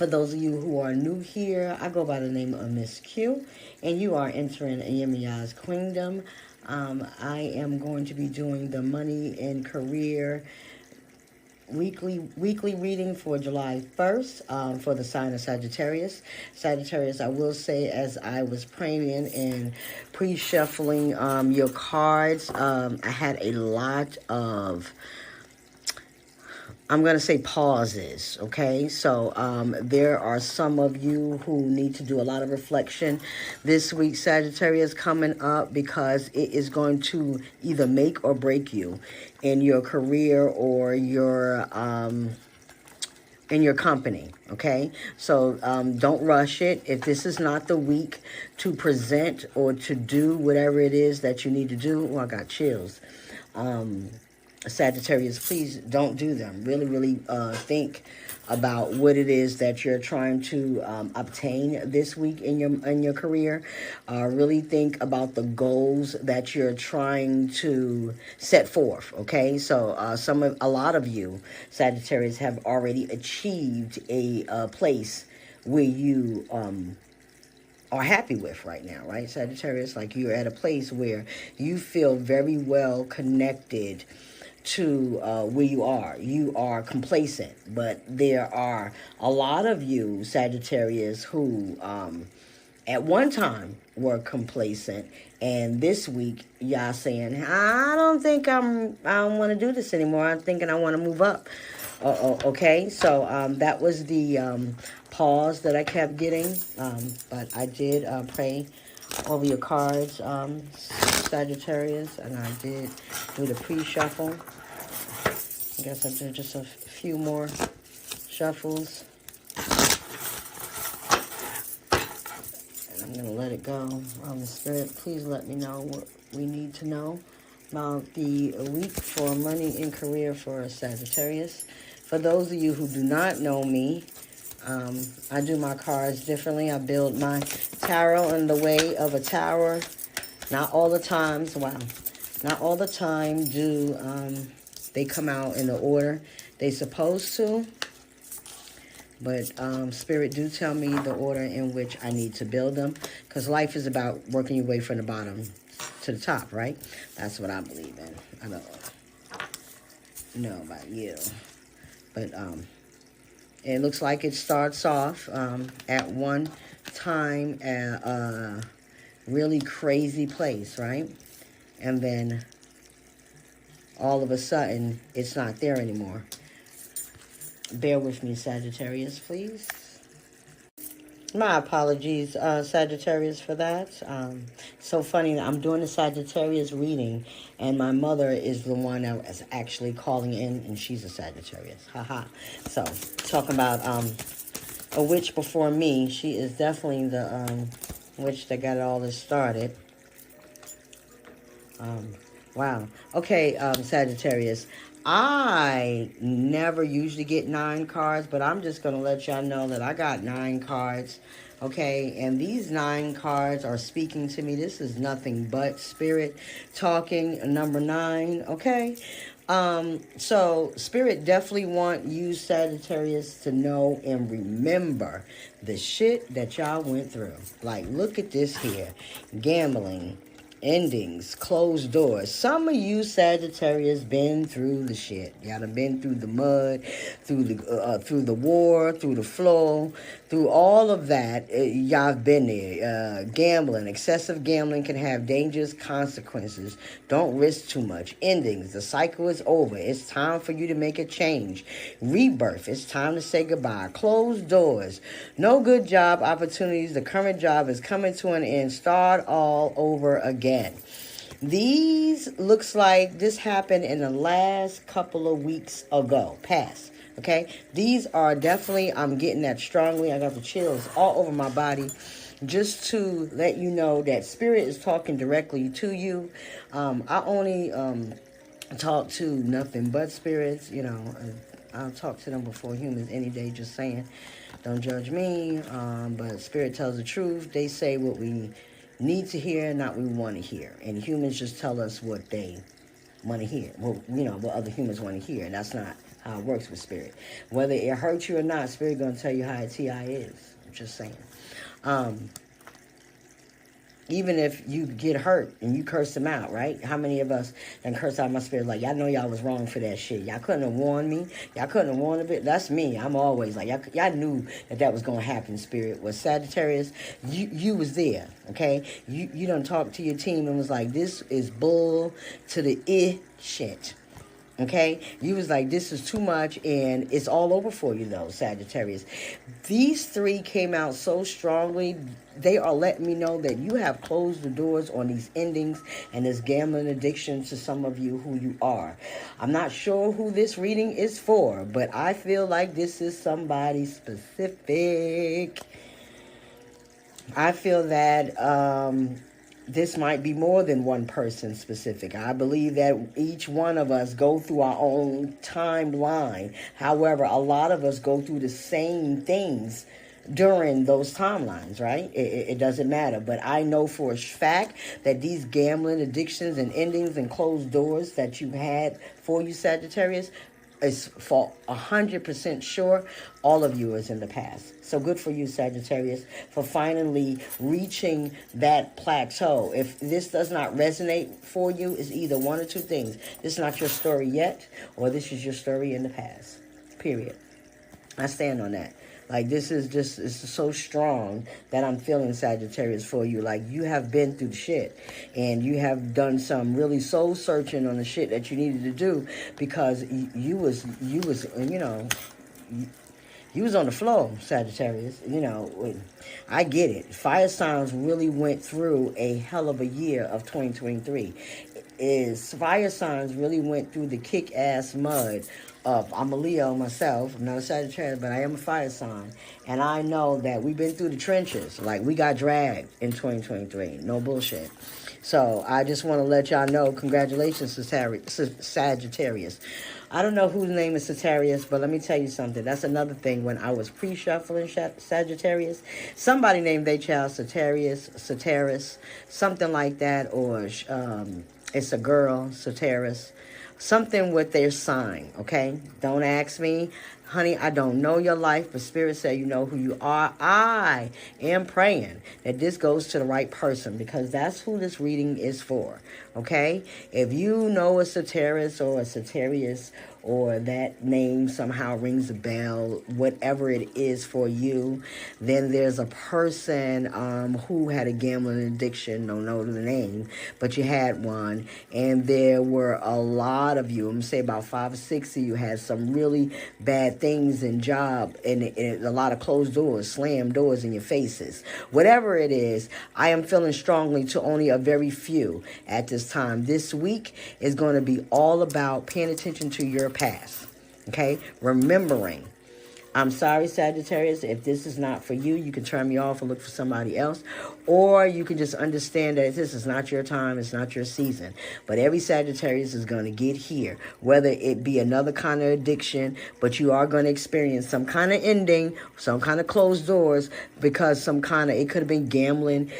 For those of you who are new here, I go by the name of Ms.Q, and you are entering Yemiya's Kingdom. I am going to be doing the money and career weekly reading for July 1st for the sign of Sagittarius. Sagittarius, I will say, as I was praying and pre-shuffling your cards, I had a lot of, I'm going to say, pauses, okay? So there are some of you who need to do a lot of reflection this week, Sagittarius, coming up, because it is going to either make or break you in your career or your in your company, okay? So don't rush it. If this is not the week to present or to do whatever it is that you need to do, well, I got chills. Sagittarius, please don't do them. Really think about what it is that you're trying to obtain this week in your career. Really think about the goals that you're trying to set forth. Okay, so a lot of you Sagittarius have already achieved a place where you are happy with right now, right, Sagittarius? Like, you're at a place where you feel very well connected to where you are. You are complacent, but there are a lot of you Sagittarius who at one time were complacent, and this week y'all saying, I don't want to do this anymore. I'm thinking I want to move up. Okay, so that was the pause that I kept getting, but I did pray over your cards, Sagittarius, and I did do the pre-shuffle. I guess I'll do just a few more shuffles, and I'm going to let it go. The Spirit, please let me know what we need to know about the week for money and career for Sagittarius. For those of you who do not know me, I do my cards differently. I build my tarot in the way of a tower. Not all the times, wow, not all the time do they come out in the order they supposed to. But Spirit do tell me the order in which I need to build them, because life is about working your way from the bottom to the top, right? That's what I believe in. I don't know about you, but it looks like it starts off at one time at a really crazy place, right? And then all of a sudden, it's not there anymore. Bear with me, Sagittarius, please. My apologies, Sagittarius, for that. So funny, I'm doing a Sagittarius reading, and my mother is the one that is actually calling in, and she's a Sagittarius. Haha. So, talking about a witch before me, she is definitely the witch that got all this started. Wow. Okay, Sagittarius. I never usually get 9 cards, but I'm just going to let y'all know that I got 9 cards, okay? And these 9 cards are speaking to me. This is nothing but Spirit talking, number 9, okay? So Spirit definitely want you Sagittarius to know and remember the shit that y'all went through. Like, look at this here. Gambling, endings, closed doors. Some of you Sagittarius been through the shit. Y'all done been through the mud, through the war, through the flow, through all of that. Y'all been there. Gambling, excessive gambling can have dangerous consequences. Don't risk too much. Endings, the cycle is over. It's time for you to make a change. Rebirth, it's time to say goodbye. Closed doors, no good job opportunities. The current job is coming to an end. Start all over again. These looks like this happened in the last couple of weeks ago, past. Okay, these are definitely, I'm getting that strongly. I got the chills all over my body, just to let you know that Spirit is talking directly to you. I only talk to nothing but spirits. You know, I'll talk to them before humans any day. Just saying, don't judge me. But Spirit tells the truth. They say what we need to hear, not what we want to hear. And humans just tell us what they want to hear. Well, you know, what other humans want to hear. And that's not how it works with spirit. Whether it hurts you or not, spirit gonna tell you how a TI is. I'm just saying. Even if you get hurt and you curse them out, right? How many of us done curse out my spirit like, y'all know y'all was wrong for that shit. Y'all couldn't have warned me. Y'all couldn't have warned a bit. That's me. I'm always like, y'all knew that was going to happen, spirit. Was Sagittarius, you was there, okay? You done talked to your team and was like, this is bull to the shit. Okay, you was like, this is too much, and it's all over for you, though, Sagittarius. These three came out so strongly. They are letting me know that you have closed the doors on these endings and this gambling addiction to some of you who you are. I'm not sure who this reading is for, but I feel like this is somebody specific. I feel that this might be more than one person specific. I believe that each one of us go through our own timeline. However, a lot of us go through the same things during those timelines, right? It doesn't matter. But I know for a fact that these gambling addictions and endings and closed doors that you had for you, Sagittarius, is for 100% sure all of you is in the past. So good for you, Sagittarius, for finally reaching that plateau. If this does not resonate for you, it's either one or two things. This is not your story yet, or this is your story in the past. Period. I stand on that. Like, this is just, it's so strong that I'm feeling, Sagittarius, for you. Like, you have been through the shit, and you have done some really soul searching on the shit that you needed to do, because you was you was on the floor, Sagittarius. You know, I get it. Fire signs really went through a hell of a year of 2023. Fire signs really went through the kick-ass mud of, I'm a Leo myself. I'm not a Sagittarius, but I am a fire sign. And I know that we've been through the trenches. Like, we got dragged in 2023. No bullshit. So I just want to let y'all know, congratulations, Sagittarius. I don't know whose name is Sagittarius, but let me tell you something. That's another thing. When I was pre-shuffling Sagittarius, somebody named their child Sagittarius, something like that, or it's a girl, Sagittarius, something with their sign, okay? Don't ask me. Honey, I don't know your life, but Spirit said you know who you are. I am praying that this goes to the right person, because that's who this reading is for, okay? If you know a Sagittarius or a Sagittarius, or that name somehow rings a bell, whatever it is for you, then there's a person who had a gambling addiction, don't know the name, but you had one, and there were a lot of you, I'm going to say about 5 or 6 of you, had some really bad things in job, and a lot of closed doors, slammed doors in your faces. Whatever it is, I am feeling strongly to only a very few at this time. This week is going to be all about paying attention to your past, okay? Remembering. I'm sorry, Sagittarius, if this is not for you, you can turn me off and look for somebody else. Or you can just understand that this is not your time, it's not your season. But every Sagittarius is going to get here, whether it be another kind of addiction, but you are going to experience some kind of ending, some kind of closed doors, because some kind of, it could have been gambling,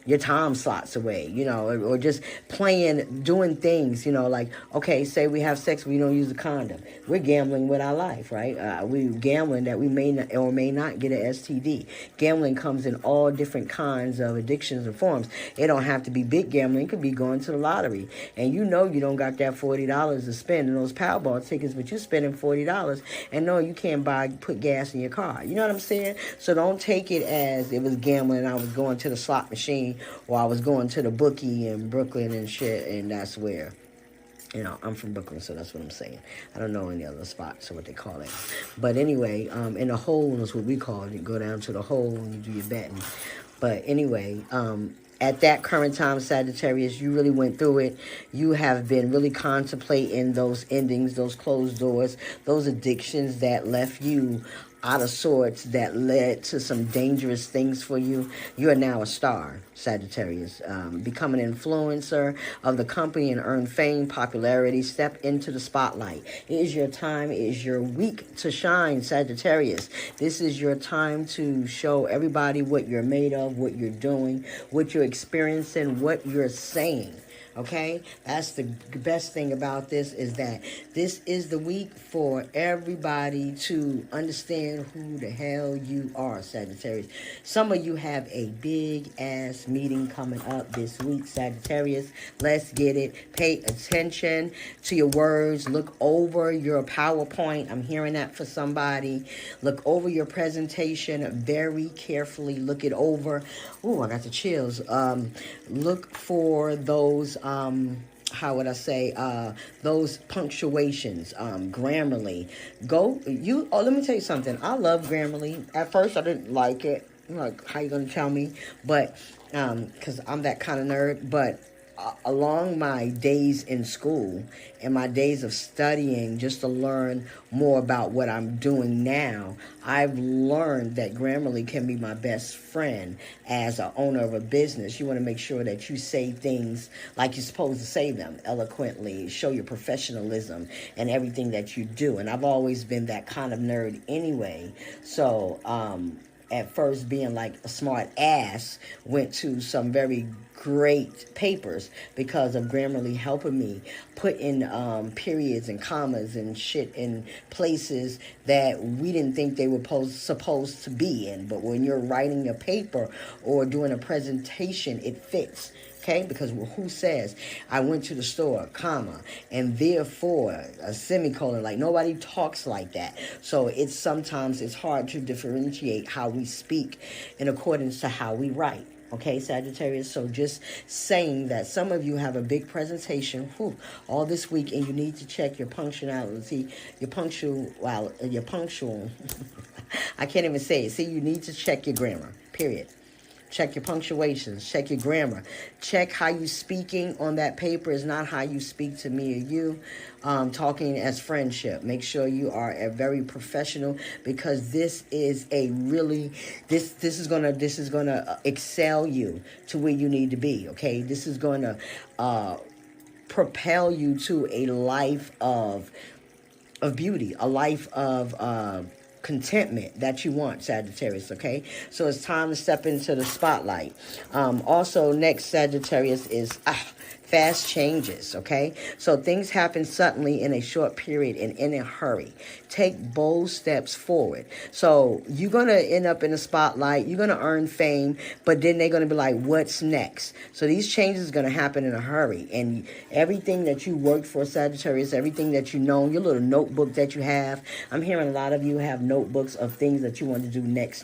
your time slots away, you know, or just playing, doing things, you know, like, okay, say we have sex, we don't use a condom. We're gambling with our life, right? We're gambling that we may not or may not get an STD. Gambling comes in all different kinds of addictions and forms. It don't have to be big gambling. It could be going to the lottery. And you know you don't got that $40 to spend in those Powerball tickets, but you're spending $40 and no, you can't put gas in your car. You know what I'm saying? So don't take it as it was gambling. I was going to the slot machine, or I was going to the bookie in Brooklyn and shit, and that's where, you know, I'm from Brooklyn, so that's what I'm saying. I don't know any other spots or what they call it. But anyway, in the hole is what we call it. You go down to the hole and you do your betting. But anyway, at that current time, Sagittarius, you really went through it. You have been really contemplating those endings, those closed doors, those addictions that left you out of sorts, that led to some dangerous things for you. You are now a star, Sagittarius. Become an influencer of the company and earn fame, popularity. Step into the spotlight. It is your time. It is your week to shine, Sagittarius. This is your time to show everybody what you're made of, what you're doing, what you're experiencing, what you're saying. Okay, that's the best thing about this, is that this is the week for everybody to understand who the hell you are, Sagittarius. Some of you have a big ass meeting coming up this week, Sagittarius. Let's get it. Pay attention to your words. Look over your PowerPoint. I'm hearing that for somebody. Look over your presentation very carefully. Look it over. Oh, I got the chills. Look for those how would I say, those punctuations, Grammarly. Let me tell you something. I love Grammarly. At first, I didn't like it. I'm like, how you going to tell me? But, because I'm that kind of nerd. But along my days in school and my days of studying just to learn more about what I'm doing now, I've learned that Grammarly can be my best friend as an owner of a business. You want to make sure that you say things like you're supposed to say them eloquently, show your professionalism and everything that you do. And I've always been that kind of nerd anyway. So, at first being like a smart ass, went to some very great papers because of Grammarly helping me put in periods and commas and shit in places that we didn't think they were supposed to be in. But when you're writing a paper or doing a presentation, it fits. Okay, because who says I went to the store, comma, and therefore a semicolon? Like, nobody talks like that. So sometimes it's hard to differentiate how we speak in accordance to how we write. Okay, Sagittarius. So just saying that some of you have a big presentation all this week, and you need to check your punctuality, your punctual. I can't even say it. See, you need to check your grammar. Period. Check your punctuations. Check your grammar. Check how you speaking on that paper is not how you speak to me or you. Talking as friendship. Make sure you are a very professional, because this is a really this is gonna excel you to where you need to be. Okay, this is gonna propel you to a life of beauty, a life of contentment that you want, Sagittarius. Okay, so it's time to step into the spotlight. Also, next, Sagittarius, is fast changes. Okay, so things happen suddenly in a short period and in a hurry. Take bold steps forward. So you're gonna end up in the spotlight, you're gonna earn fame, but then they're gonna be like, what's next? So these changes are gonna happen in a hurry, and everything that you worked for, Sagittarius, everything that you know, your little notebook that you have, I'm hearing a lot of you have notebooks of things that you want to do next.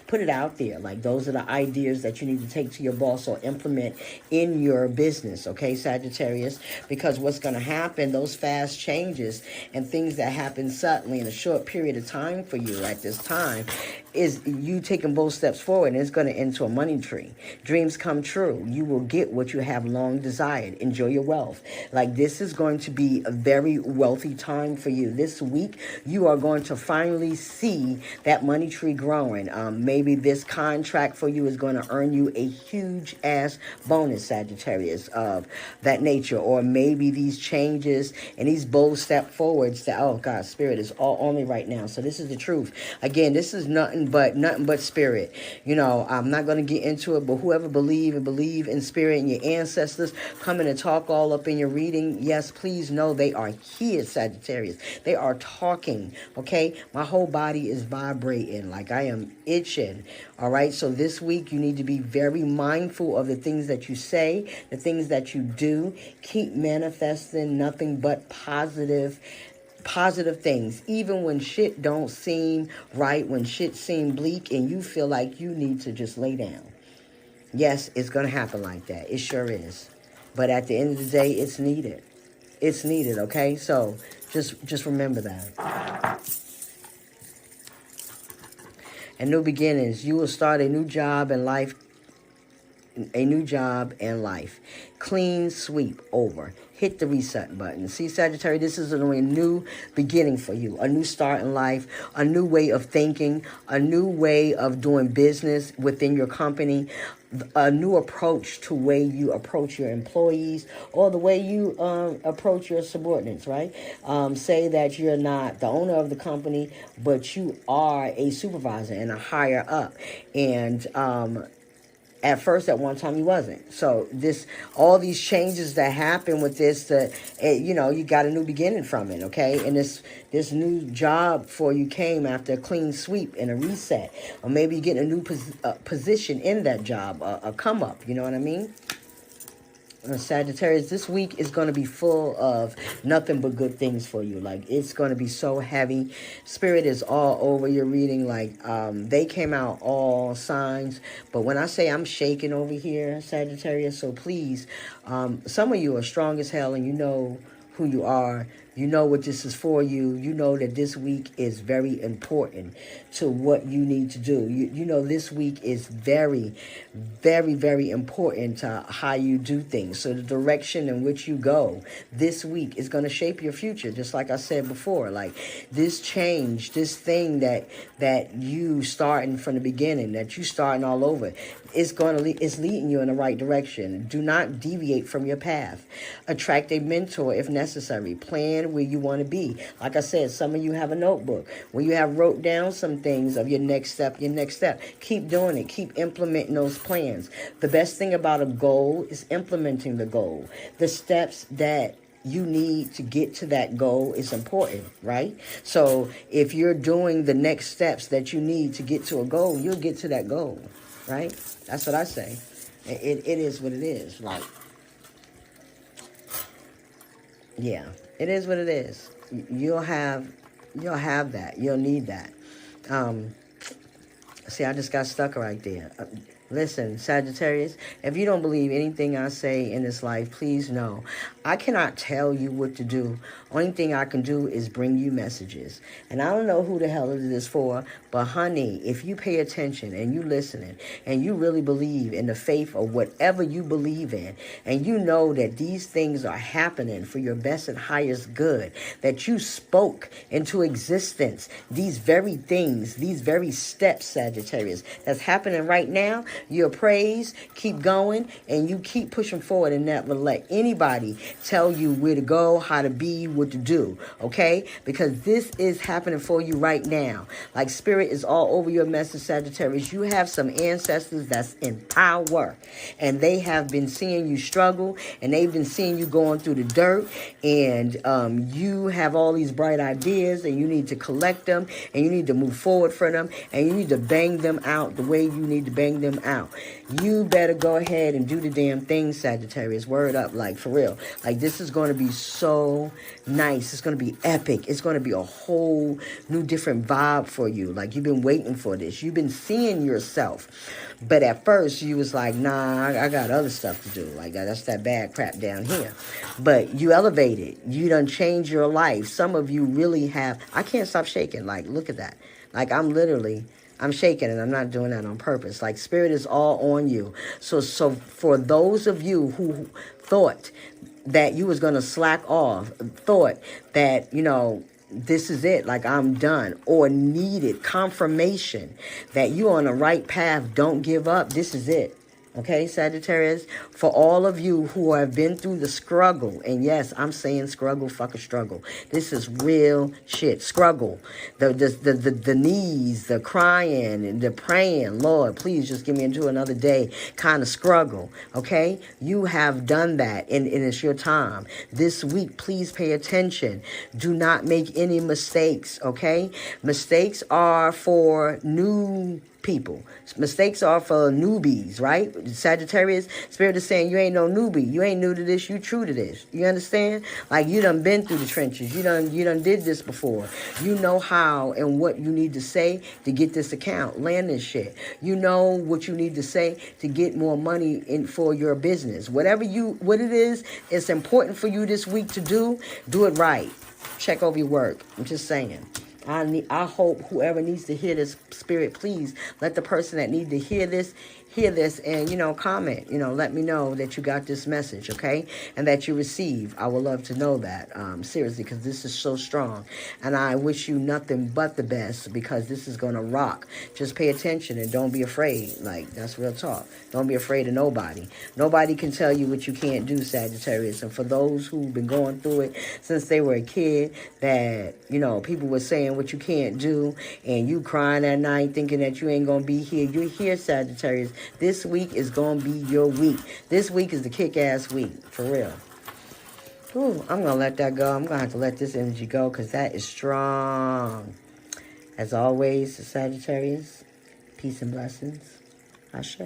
Put it out there. Like, those are the ideas that you need to take to your boss or implement in your business. Okay, Sagittarius, because what's going to happen, those fast changes and things that happen suddenly in a short period of time for you at this time, is you taking bold steps forward, and it's going to end to a money tree. Dreams come true. You will get what you have long desired. Enjoy your wealth. Like, this is going to be a very wealthy time for you. This week, you are going to finally see that money tree growing. Maybe this contract for you is going to earn you a huge ass bonus, Sagittarius, of that nature. Or maybe these changes and these bold step forwards that, oh God, Spirit is all on me right now. So this is the truth. Again, this is nothing but Spirit. You know, I'm not going to get into it, but whoever believe in Spirit and your ancestors coming and talk all up in your reading, yes, please know they are here, Sagittarius. They are talking, okay? My whole body is vibrating like I am itching, all right? So this week, you need to be very mindful of the things that you say, the things that you do. Keep manifesting nothing but positive things, even when shit don't seem right, when shit seem bleak and you feel like you need to just lay down. Yes, it's going to happen like that. It sure is. But at the end of the day, it's needed. It's needed, okay? So just remember that. And new beginnings. You will start a new job in life. Clean sweep over. Hit the reset button. See, Sagittarius, this is a new beginning for you. A new start in life. A new way of thinking. A new way of doing business within your company. A new approach to way you approach your employees, or the way you approach your subordinates, right? Say that you're not the owner of the company, but you are a supervisor and a higher up. And At first, at one time, he wasn't. So all these changes that happen with this, you got a new beginning from it, okay? And this new job for you came after a clean sweep and a reset, or maybe you're getting a new position in that job, a come up. You know what I mean? Sagittarius, this week is going to be full of nothing but good things for you. Like, it's going to be so heavy. Spirit is all over your reading. Like, they came out all signs. But when I say I'm shaking over here, Sagittarius, so please, some of you are strong as hell and you know who you are. You know what this is for you. You know that this week is very important to what you need to do. You know this week is very, very, very important to how you do things. So the direction in which you go this week is going to shape your future. Just like I said before, like this change, this thing that you starting from the beginning, that you starting all over, it's leading you in the right direction. Do not deviate from your path. Attract a mentor if necessary. Plan where you want to be. Like I said, some of you have a notebook where you have wrote down some things of your next step. Keep doing it. Keep implementing those plans. The best thing about a goal is implementing the goal. The steps that you need to get to that goal is important, right? So if you're doing the next steps that you need to get to a goal, you'll get to that goal, right? That's what I say. It is what it is. Like, yeah, it is what it is. You'll have that. You'll need that. See, I just got stuck right there. Listen, Sagittarius, if you don't believe anything I say in this life, please know I cannot tell you what to do. Only thing I can do is bring you messages. And I don't know who the hell it is for, but honey, if you pay attention and you listening and you really believe in the faith of whatever you believe in, and you know that these things are happening for your best and highest good, that you spoke into existence, these very things, these very steps, Sagittarius, that's happening right now, your praise, keep going, and you keep pushing forward and never let anybody tell you where to go, how to be, what to do, okay? Because this is happening for you right now. Like, spirit is all over your message, Sagittarius. You have some ancestors that's in power, and they have been seeing you struggle, and they've been seeing you going through the dirt, and you have all these bright ideas, and you need to collect them, and you need to move forward for them, and you need to bang them out the way you need to bang them out. You better go ahead and do the damn thing, Sagittarius. Word up, like, for real. Like, this is going to be so nice. It's going to be epic. It's going to be a whole new different vibe for you. Like, you've been waiting for this. You've been seeing yourself. But at first, you was like, nah, I got other stuff to do. Like, that's that bad crap down here. But you elevated. You done changed your life. Some of you really have. I can't stop shaking. Like, look at that. Like, I'm shaking, and I'm not doing that on purpose. Like, spirit is all on you. So for those of you who thought that you was going to slack off, thought that, this is it, like I'm done, or needed confirmation that you're on the right path, don't give up, this is it. Okay, Sagittarius, for all of you who have been through the struggle, and yes, I'm saying struggle, struggle. This is real shit. Struggle. The knees, the crying, and the praying, Lord, please just get me into another day kind of struggle. Okay? You have done that, and it's your time. This week, please pay attention. Do not make any mistakes, okay? Mistakes are for new people. Mistakes are for newbies, right? Sagittarius, spirit is saying you ain't no newbie. You ain't new to this. You true to this. You understand? Like, you done been through the trenches. You done did this before. You know how and what you need to say to get this account, land this shit. You know what you need to say to get more money in for your business. What it is, it's important for you this week to do it right. Check over your work. I'm just saying. I hope whoever needs to hear this, spirit, please let the person that need to hear this and, comment, let me know that you got this message, okay? And that you receive. I would love to know that, seriously, because this is so strong. And I wish you nothing but the best, because this is going to rock. Just pay attention and don't be afraid. Like, that's real talk. Don't be afraid of nobody. Nobody can tell you what you can't do, Sagittarius. And for those who've been going through it since they were a kid, that, people were saying what you can't do, and you crying at night thinking that you ain't going to be here. You're here, Sagittarius, This week is going to be your week. This week is the kick-ass week, for real. Ooh, I'm going to let that go. I'm going to have to let this energy go because that is strong. As always, Sagittarius, peace and blessings. Ashe.